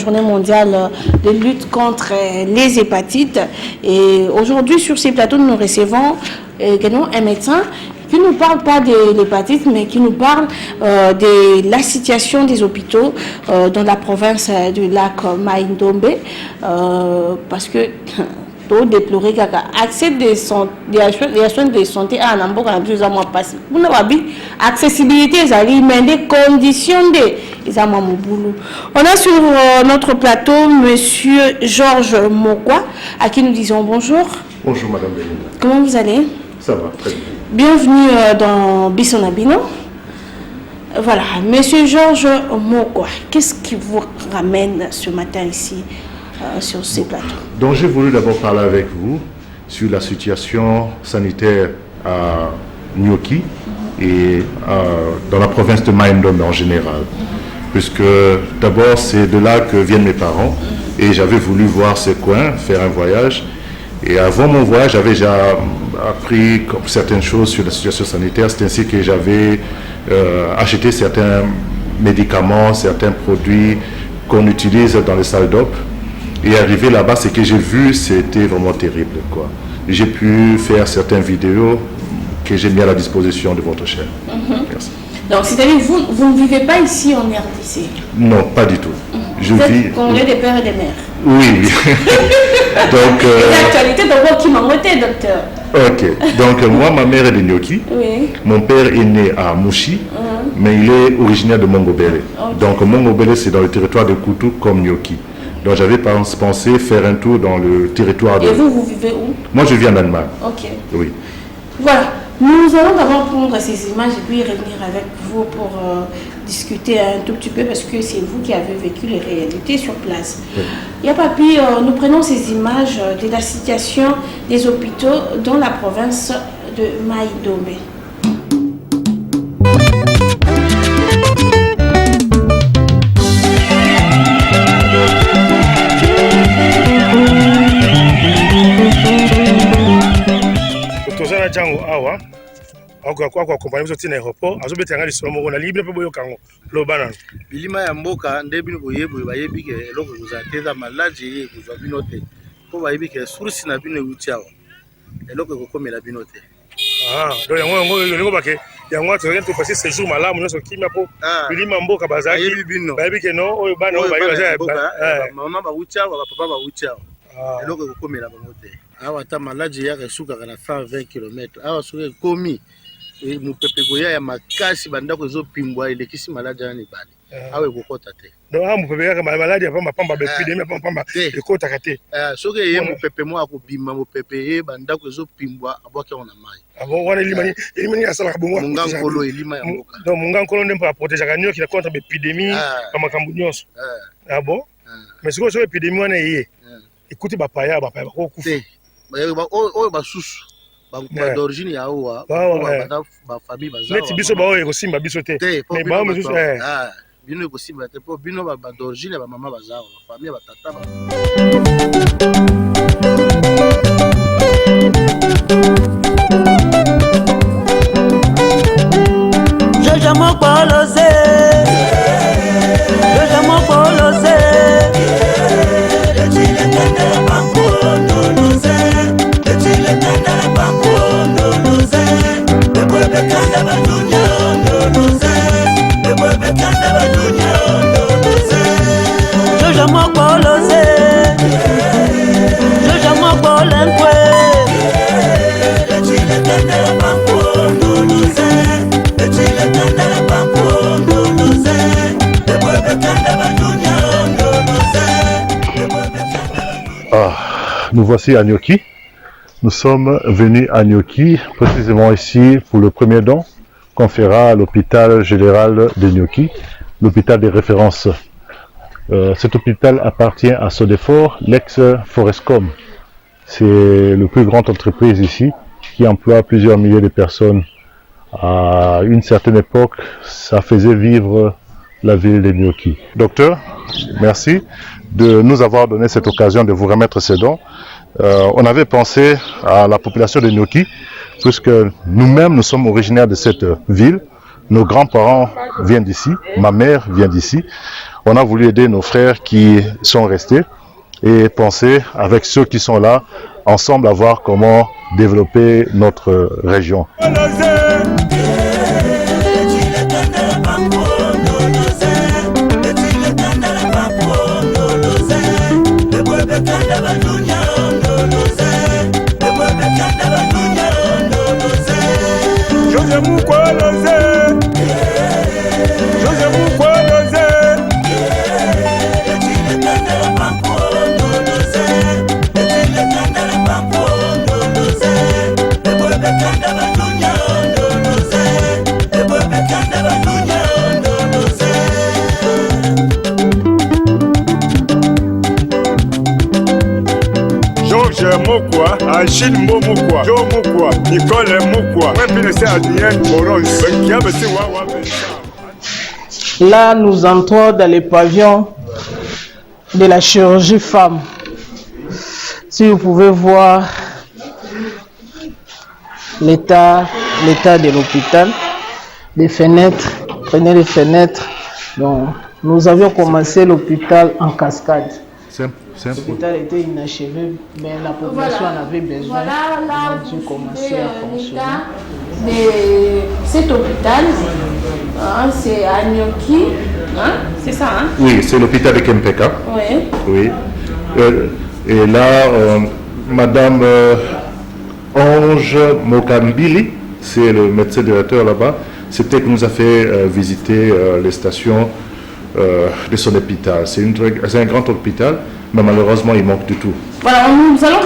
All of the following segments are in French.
journée mondiale de lutte contre les hépatites. Et aujourd'hui, sur ces plateaux, nous recevons également un médecin qui ne nous parle pas de l'hépatite, mais qui nous parle de la situation des hôpitaux dans la province du lac Mai-Ndombe, parce que tout déplorer l'accès des soins de santé à Namboka n'a plus à moi passé. Vous n'avez pas accessibilité, mais des conditions de boulot. On a sur notre plateau Monsieur Georges Mokwa, à qui nous disons bonjour. Bonjour Madame Belinda. Comment vous allez? Ça va, très bien. Bienvenue dans Bissonabino. Voilà, Monsieur Georges Mokwa, qu'est-ce qui vous ramène ce matin ici sur ces plateaux? Donc j'ai voulu d'abord parler avec vous sur la situation sanitaire à Nyoki et dans la province de Mai-Ndombe en général. Puisque d'abord c'est de là que viennent mes parents et j'avais voulu voir ces coins, faire un voyage. Et avant mon voyage, j'avais déjà appris certaines choses sur la situation sanitaire. C'est ainsi que j'avais acheté certains médicaments, certains produits qu'on utilise dans les salles d'op. Et arrivé là-bas, ce que j'ai vu, c'était vraiment terrible, quoi. J'ai pu faire certaines vidéos que j'ai mis à la disposition de votre chaîne. Merci. Donc, c'est-à-dire que vous ne vivez pas ici en RDC? Non, pas du tout. Vous êtes congolais des pères et des mères? Oui. Donc, l'actualité d'abord qui m'a voté, docteur. Ok. Donc, moi, ma mère est de Nyoki. Oui. Mon père est né à Mouchi, mais il est originaire de Mongobele. Okay. Donc, Mongobele, c'est dans le territoire de Koutou comme Nyoki. Donc, j'avais pensé faire un tour dans le territoire de... Et vous vivez où? Moi, je vis en Allemagne. Ok. Oui. Voilà. Nous allons d'abord prendre ces images et puis revenir avec vous pour discuter un tout petit peu parce que c'est vous qui avez vécu les réalités sur place. Oui. Il y a papi, nous prenons ces images de la situation des hôpitaux dans la province de Mai-Ndombe. Jango awa kwa kompani biso tina aéroport azobeta nga lisolo moko na libre pe boyo kango lobana bilima ya mboka nde bino boyebi bayebi ke eloko kozateza maladi kozwa bino te po bayebi ke source na bino euti awa eloko ekokomela bino te donc yango bake yango to passer séjour malamu nyonso kimia po bilima mboka bazaki bayebi ke no oyo bana oyo bayebi mama bauti awa bapapa bauti awa eloko ekokomela bango te awa ata maladi yaka esukaka na 120 km awa soki ekomi mopepe koya ya makasi bandako ezopimbwa elekisi maladi wana ebale awa ekokota te donc awa mopepe kaka maladi ya pamba baepidemie ya pamba ekotaka te soki eye mopepe moko akobima mopepe ye bandako ezopimbwa abwaki yango na mai wana elimani asalaka bongo monga nkolo elima ya mboka donc monga nkolo nde mpo aprotegeaka nioki na contre baepidemie bamakambo nyonso bon mais sikoyo soki epidemie wana eye ekuti bapaya bakokufa oyo basusu d'origine ya awa bafamille bazawa neti biso baoyo ekosimba biso te mais bao mosusu bino ekosimba te mpo bino d'origine ya bamama bazawa bafamille ya batata Joja Mokoloze Joja Mokoloze Joja Mokoloze Joja Mokolenkwe Nous voici à Nyoki. Nous sommes venus à Nyoki, précisément ici pour le premier don qu'on fera à l'hôpital général de Nyoki, l'hôpital de référence. Cet hôpital appartient à Sodefort, l'ex-Forescom. C'est la plus grande entreprise ici qui emploie plusieurs milliers de personnes. À une certaine époque, ça faisait vivre la ville de Nyoki. Docteur, merci de nous avoir donné cette occasion de vous remettre ces dons. On avait pensé à la population de Nyoki, puisque nous-mêmes, nous sommes originaires de cette ville. Nos grands-parents viennent d'ici, ma mère vient d'ici. on a voulu aider nos frères qui sont restés et penser avec ceux qui sont là, ensemble à voir comment développer notre région. Mokwa, Achille Mokwa, Joe Mokwa, Nicole Mokwa, Là, nous entrons dans le pavillon de la chirurgie femme. Si vous pouvez voir l'état de l'hôpital, les fenêtres, prenez les fenêtres. Donc, nous avions commencé l'hôpital en cascade. L'hôpital était inachevé, mais la population en avait besoin. Voilà, là, j'ai commencé à fonctionner. De cet hôpital, c'est à Nyoki, c'est ça, hein? Oui, c'est l'hôpital de Kempeka. Oui. Oui. Et là, Madame Ange Mokambili, c'est le médecin directeur là-bas, c'était qui nous a fait visiter les stations de son hôpital. C'est un grand hôpital, mais malheureusement, il manque de tout. Voilà, nous allons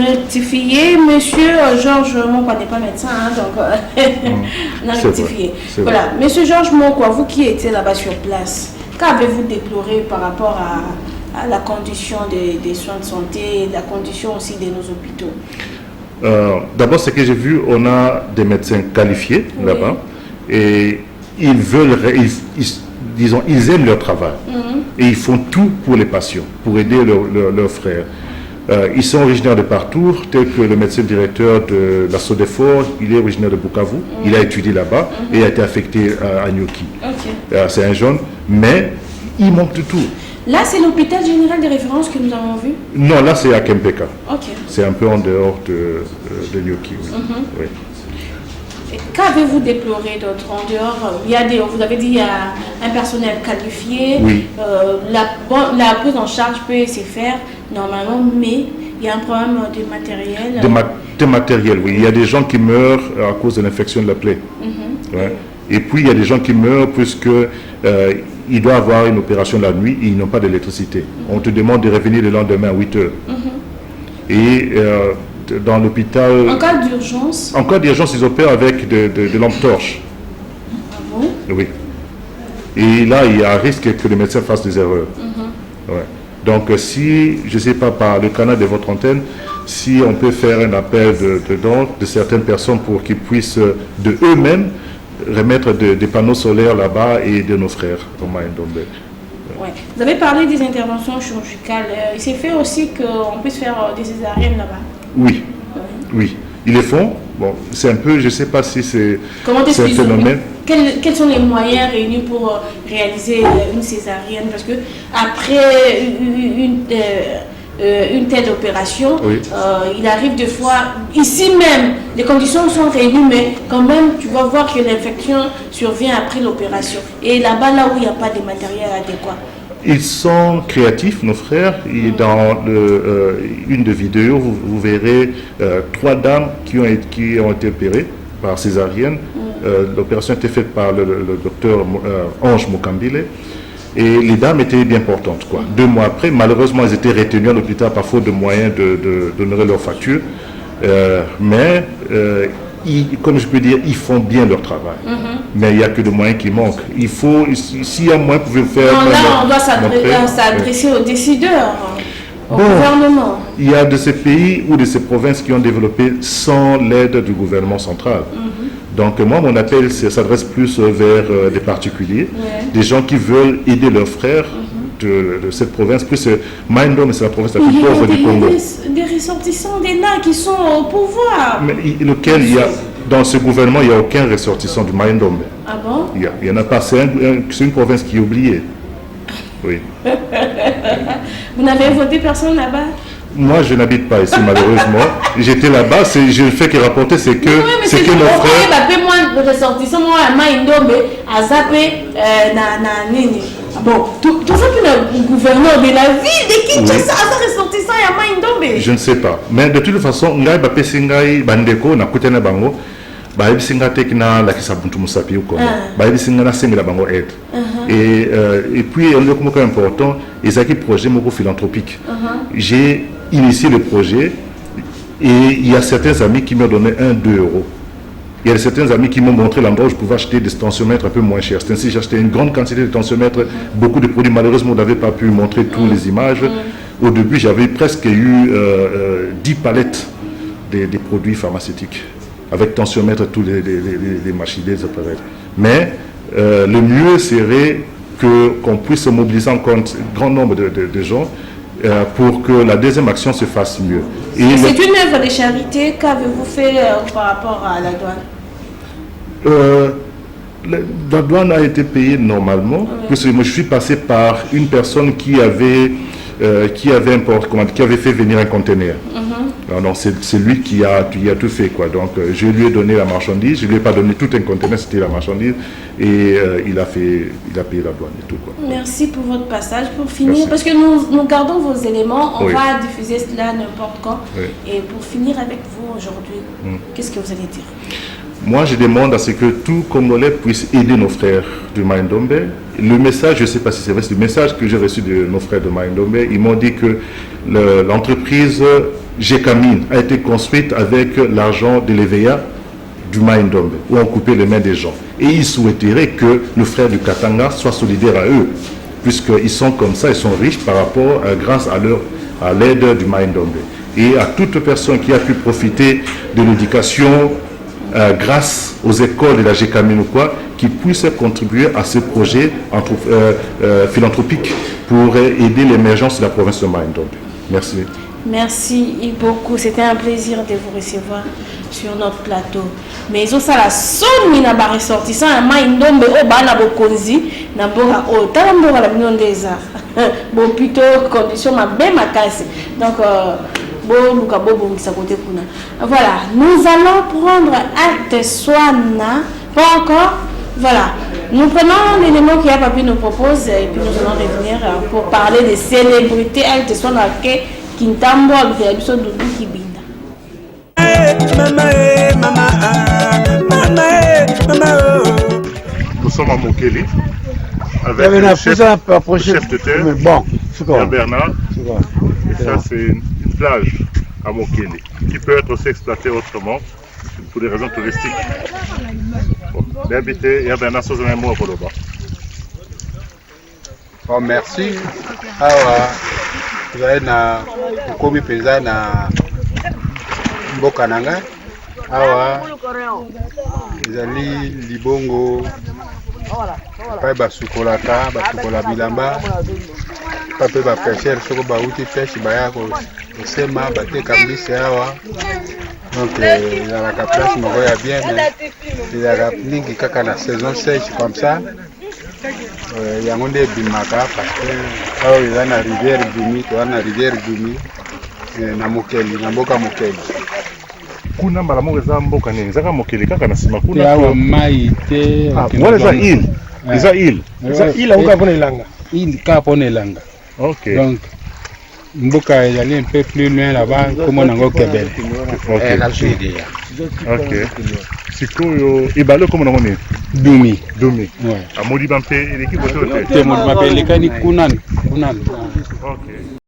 rectifier. Monsieur Georges Mokwa n'est pas médecin, donc on a rectifié. Voilà, Monsieur Georges Mokwa, vous qui étiez là-bas sur place, qu'avez-vous déploré par rapport à la condition des soins de santé, la condition aussi de nos hôpitaux? D'abord, ce que j'ai vu, on a des médecins qualifiés là-bas et ils veulent, disons, ils aiment leur travail et ils font tout pour les patients, pour aider leurs frères. Ils sont originaires de partout, tel que le médecin directeur de la Sodefort, il est originaire de Bukavu, il a étudié là-bas et a été affecté à Nyoki. C'est un jeune, mais il manque de tout. Là, c'est l'hôpital général de référence que nous avons vu? Non, là c'est à Kempeka. Okay. C'est un peu en dehors de Nyoki. Oui. Qu'avez-vous déploré d'autre en dehors? Vous avez dit qu'il y a un personnel qualifié. Oui. La prise en charge peut se faire normalement, mais il y a un problème de matériel. De matériel, oui. Il y a des gens qui meurent à cause de l'infection de la plaie. Ouais. Et puis il y a des gens qui meurent puisque il doit avoir une opération la nuit et ils n'ont pas d'électricité. On te demande de revenir le lendemain à 8 heures. Et dans l'hôpital... En cas d'urgence? En cas d'urgence, ils opèrent avec de lampes torches. Ah bon? Oui. Et là, il y a un risque que les médecins fassent des erreurs. Ouais. Donc, si, je ne sais pas, par le canal de votre antenne, si on peut faire un appel de dons de certaines personnes pour qu'ils puissent de eux-mêmes remettre des panneaux solaires là-bas et de nos frères au Maïndombe. Ouais. Vous avez parlé des interventions chirurgicales. Il s'est fait aussi qu'on puisse faire des césariennes là-bas? Oui, oui. Ils le font. Bon, c'est un peu, je ne sais pas si c'est un phénomène. Quels sont les moyens réunis pour réaliser une césarienne? Parce que après une telle opération, il arrive des fois, ici même, les conditions sont réunies, mais quand même, tu vas voir que l'infection survient après l'opération. Et là-bas, là où il n'y a pas de matériel adéquat. Ils sont créatifs, nos frères. Et dans une de vidéos, vous verrez 3 dames qui ont été opérées par césarienne. L'opération a été faite par le docteur Ange Mokambile. Et les dames étaient bien portantes, quoi. 2 mois après, malheureusement, elles étaient retenues à l'hôpital par faute de moyens d'honorer leurs factures. Mais, comme je peux dire, ils font bien leur travail. Mais il n'y a que des moyens qui manquent. Il faut, s'il y a moyen, vous pouvez faire... Non, là, on doit s'adresser aux décideurs, au gouvernement. Il y a de ces pays ou de ces provinces qui ont développé sans l'aide du gouvernement central. Donc moi, mon appel s'adresse plus vers des particuliers, des gens qui veulent aider leurs frères de cette province. Plus Maïndombe, c'est la province la plus pauvre du Congo. Des ressortissants des là qui sont au pouvoir. Mais dans ce gouvernement, il n'y a aucun ressortissant du Maïndombe. Ah bon? Il n'y en a pas. C'est une province qui est oubliée. Oui. Vous n'avez voté personne là-bas? Moi, je n'habite pas ici, malheureusement. J'étais là-bas. Le fait qu'il rapportait, c'est que, oui, c'est que nos frères... Moi, ressortissant, moi, à Maïndombe, à Zapé, bon, tout ça, le gouverneur de la ville de Kinshasa, à ressortissant, à Maïndombe. Je ne sais pas. Mais de toute façon, Ngai Bapé Singai Bandeko, na Koutena Bango, Baïbi Singa Tekna, la Kisabuntu Musapi ou quoi. Baïbi Singa na Sengi la Bango aide. Et puis, un document important, les acquis projets philanthropiques. J'ai initié le projet et il y a certains amis qui m'ont donné 1-2 euros. Il y a certains amis qui m'ont montré l'endroit où je pouvais acheter des tensiomètres un peu moins chers. C'est ainsi que j'ai acheté une grande quantité de tensiomètres, beaucoup de produits. Malheureusement, on n'avait pas pu montrer toutes les images. Au début, j'avais presque eu 10 palettes des produits pharmaceutiques, avec tensiomètres, tous les machines, les appareils. Mais le mieux serait qu'on puisse mobiliser encore un grand nombre de gens pour que la deuxième action se fasse mieux. C'est une œuvre de charité. Qu'avez-vous fait par rapport à la douane? La douane a été payée normalement, puisque moi je suis passé par une personne qui avait fait venir un conteneur. Donc c'est lui qui a tout fait, quoi. Donc je lui ai donné la marchandise, je lui ai pas donné tout un conteneur, c'était la marchandise, et il a payé la douane et tout, quoi. Merci pour votre passage. Pour finir, parce que nous gardons vos éléments, on va diffuser cela n'importe quand. Et pour finir avec vous aujourd'hui, qu'est-ce que vous allez dire? Moi, je demande à ce que tout Congolais puisse aider nos frères du Maïndombe. Le message, je ne sais pas si c'est vrai, c'est le message que j'ai reçu de nos frères de Maïndombe. Ils m'ont dit que l'entreprise Gécamine a été construite avec l'argent de l'EVEA du Maïndombe, où on coupait les mains des gens. Et ils souhaiteraient que nos frères du Katanga soient solidaires à eux, puisqu'ils sont comme ça, ils sont riches par rapport, grâce à l'aide du Maïndombe. Et à toute personne qui a pu profiter de l'éducation grâce aux écoles de la Gécamine ou quoi, qui puissent contribuer à ce projet philanthropique pour aider l'émergence de la province de Maïndombe. Merci. Merci beaucoup. C'était un plaisir de vous recevoir sur notre plateau. Mais ils ont ça la somme n'a pas ressortissant à Maïndombe au bana bokonzi na bora au tambora la million des arts. Bon plutôt condition ma belle ma casse. Donc voilà, nous allons prendre acte Swana, pas encore, voilà, nous prenons l'élément qui a papier nous propose et puis nous allons revenir pour parler des célébrités acte Swana qui Kintambo avec l'épisode de Kibinda. Nous sommes à Mokeli avec le chef de terre, Bernard. Et ça c'est une plage à Mokeli qui peut être aussi exploitée autrement pour des raisons touristiques. L'habité, il y a Bernard Sosa et moi pour le bas. Bon, merci. Vous avez komi peza na mboka nanga awa ezali libongo pa basukolaka basukola bilamba pa pe ba pêcheur soko bauti pêche baya kosema bateka mbisi awa donc ezalaka place moko ya bien mais ezalaka mingi kaka na saison sèche comme ça yango nde ebimaka parce que awa eza na rivière Dumi toza na rivière Dumi na Mokeli na mboka Mokeli kuna mbala moko eza mboka nini ezaka Mokeli kaka na nsima kuna awa mai te wana eza île eza île auka mpona elanga île kaka mpona elanga donc mboka ezali un peu plus loin là-bas kombo nango Kebele sikoyo ebale kombo nango nini Dumi amodiba mpe eleki kote te modiba mpe elekani kunani